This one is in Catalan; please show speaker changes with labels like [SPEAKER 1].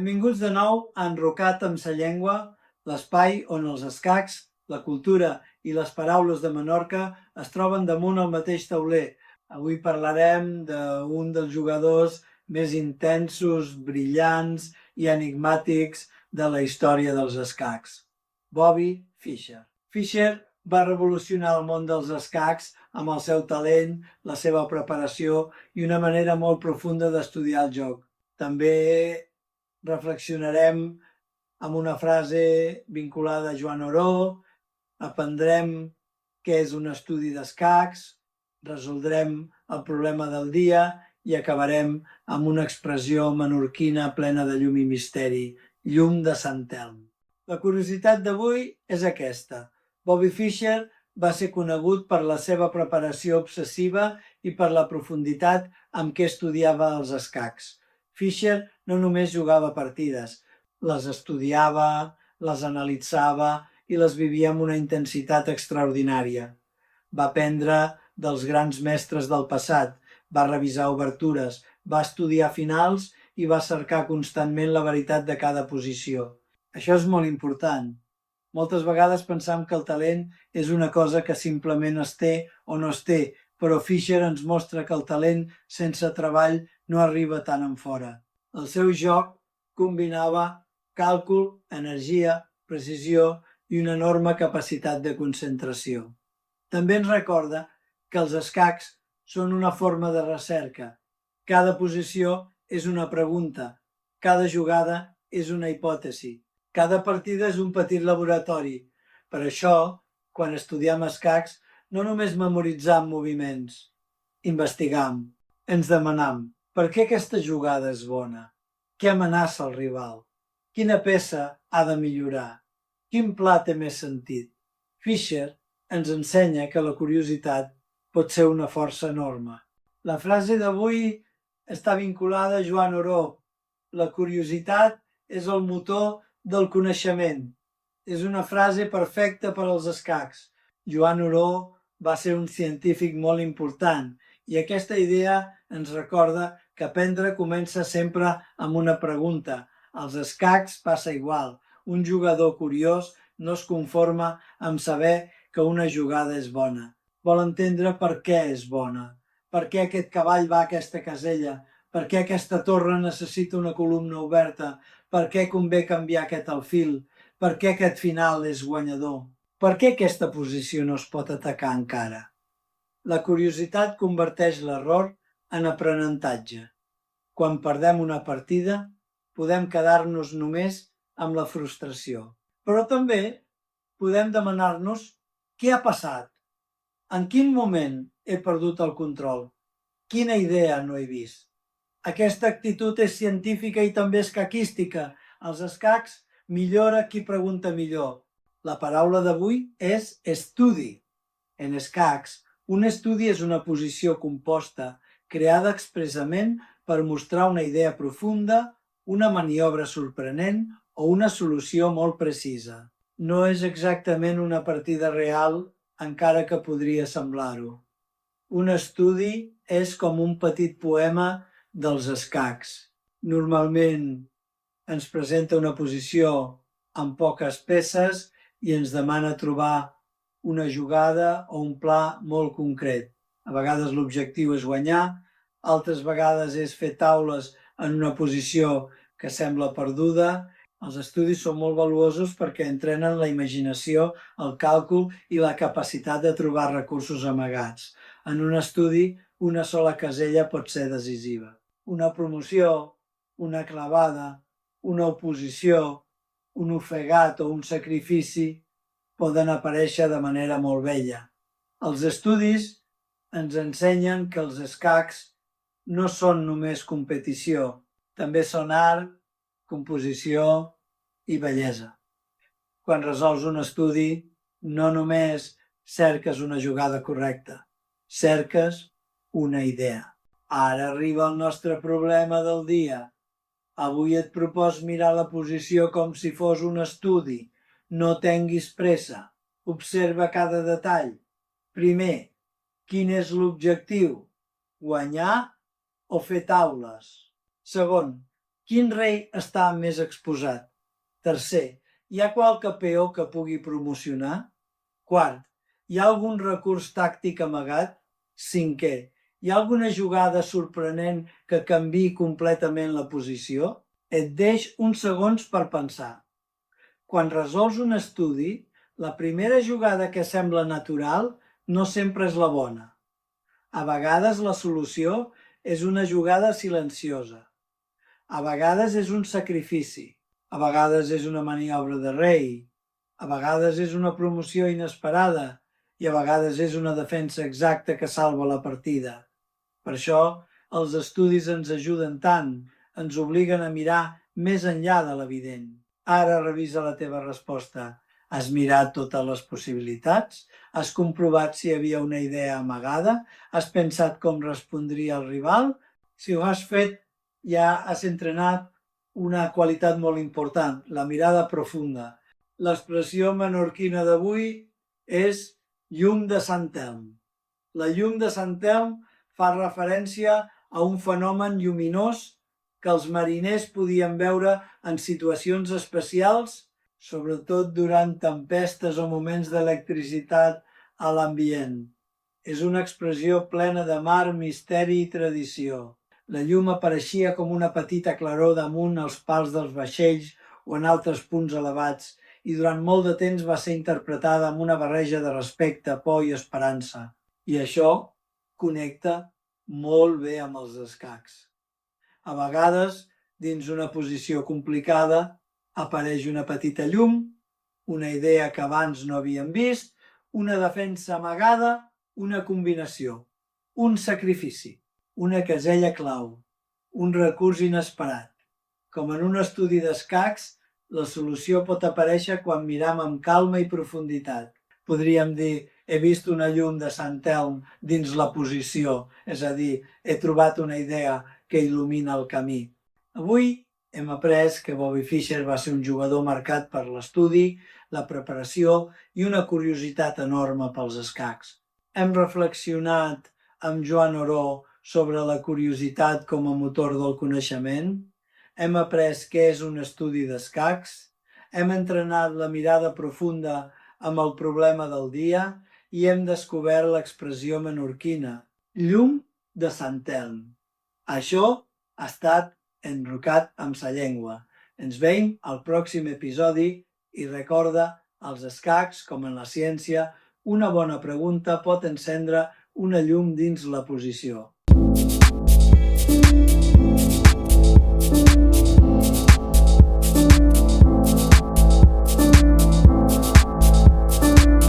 [SPEAKER 1] Benvinguts de nou a Enrocat amb sa llengua, l'espai on els escacs, la cultura i les paraules de Menorca es troben damunt el mateix tauler. Avui parlarem d'un dels jugadors més intensos, brillants i enigmàtics de la història dels escacs, Bobby Fischer. Fischer va revolucionar el món dels escacs amb el seu talent, la seva preparació i una manera molt profunda d'estudiar el joc. També reflexionarem amb una frase vinculada a Joan Oró, aprendrem què és un estudi d'escacs, resoldrem el problema del dia i acabarem amb una expressió menorquina plena de llum i misteri, llum de Sant Elm. La curiositat d'avui és aquesta. Bobby Fischer va ser conegut per la seva preparació obsessiva i per la profunditat amb què estudiava els escacs. Fischer no només jugava partides, les estudiava, les analitzava i les vivia amb una intensitat extraordinària. Va aprendre dels grans mestres del passat, va revisar obertures, va estudiar finals i va cercar constantment la veritat de cada posició. Això és molt important. Moltes vegades pensam que el talent és una cosa que simplement es té o no es té, però Fischer ens mostra que el talent sense treball no arriba tan enfora. El seu joc combinava càlcul, energia, precisió i una enorme capacitat de concentració. També ens recorda que els escacs són una forma de recerca. Cada posició és una pregunta, cada jugada és una hipòtesi, cada partida és un petit laboratori. Per això, quan estudiem escacs, no només memoritzam moviments, investigam, ens demanam per què aquesta jugada és bona, què amenaça el rival, quina peça ha de millorar, quin pla té més sentit. Fischer ens ensenya que la curiositat pot ser una força enorme. La frase d'avui està vinculada a Joan Oró. La curiositat és el motor del coneixement. És una frase perfecta per als escacs. Joan Oró va ser un científic molt important i aquesta idea ens recorda que aprendre comença sempre amb una pregunta. Als escacs passa igual. Un jugador curiós no es conforma amb saber que una jugada és bona. Vol entendre per què és bona, per què aquest cavall va a aquesta casella, per què aquesta torre necessita una columna oberta, per què convé canviar aquest alfil, per què aquest final és guanyador, per què aquesta posició no es pot atacar encara. La curiositat converteix l'error en aprenentatge. Quan perdem una partida, podem quedar-nos només amb la frustració. Però també podem demanar-nos què ha passat, en quin moment he perdut el control, quina idea no he vist. Aquesta actitud és científica i també escaquística. Als escacs millora qui pregunta millor. La paraula d'avui és estudi. En escacs, un estudi és una posició composta, creada expressament per mostrar una idea profunda, una maniobra sorprenent o una solució molt precisa. No és exactament una partida real, encara que podria semblar-ho. Un estudi és com un petit poema dels escacs. Normalment ens presenta una posició amb poques peces i ens demana trobar una jugada o un pla molt concret. A vegades l'objectiu és guanyar, altres vegades és fer taules en una posició que sembla perduda. Els estudis són molt valuosos perquè entrenen la imaginació, el càlcul i la capacitat de trobar recursos amagats. En un estudi, una sola casella pot ser decisiva. Una promoció, una clavada, una oposició, un ofegat o un sacrifici poden aparèixer de manera molt bella. Els estudis ens ensenyen que els escacs no són només competició, també són art, composició i bellesa. Quan resols un estudi, no només cerques una jugada correcta, cerques una idea. Ara arriba el nostre problema del dia. Avui et propos mirar la posició com si fos un estudi. No tinguis pressa. Observa cada detall. Primer, quin és l'objectiu? Guanyar o fer taules? Segon, Quin rei està més exposat? Tercer, hi ha qualque peó que pugui promocionar? Quart, hi ha algun recurs tàctic amagat? Cinquè, hi ha alguna jugada sorprenent que canviï completament la posició? Et deix uns segons per pensar. Quan resols un estudi, la primera jugada que sembla natural no sempre és la bona. A vegades la solució és una jugada silenciosa. A vegades és un sacrifici. A vegades és una maniobra de rei. A vegades és una promoció inesperada i a vegades és una defensa exacta que salva la partida. Per això els estudis ens ajuden tant, ens obliguen a mirar més enllà de l'evident. Ara revisa la teva resposta. Has mirat totes les possibilitats? Has comprovat si hi havia una idea amagada? Has pensat com respondria el rival? Si ho has fet, ja has entrenat una qualitat molt important, la mirada profunda. L'expressió menorquina d'avui és llum de Sant Elm. La llum de Sant Elm fa referència a un fenomen lluminós que els mariners podien veure en situacions especials, sobretot durant tempestes o moments d'electricitat a l'ambient. És una expressió plena de mar, misteri i tradició. La llum apareixia com una petita claror damunt els pals dels vaixells o en altres punts elevats i durant molt de temps va ser interpretada amb una barreja de respecte, por i esperança. I això connecta molt bé amb els escacs. A vegades, dins una posició complicada, apareix una petita llum, una idea que abans no havíem vist, una defensa amagada, una combinació, un sacrifici, una casella clau, un recurs inesperat. Com en un estudi d'escacs, la solució pot aparèixer quan miram amb calma i profunditat. Podríem dir, he vist una llum de Sant Elm dins la posició, és a dir, he trobat una idea que il·lumina el camí. Avui hem après que Bobby Fischer va ser un jugador marcat per l'estudi, la preparació i una curiositat enorme pels escacs. Hem reflexionat amb Joan Oró sobre la curiositat com a motor del coneixement. Hem après què és un estudi d'escacs. Hem entrenat la mirada profunda amb el problema del dia i hem descobert l'expressió menorquina, llum de Sant Elm. Això ha estat Enrocat amb sa llengua. Ens veiem al pròxim episodi i recorda, als escacs, com en la ciència, una bona pregunta pot encendre una llum dins la posició.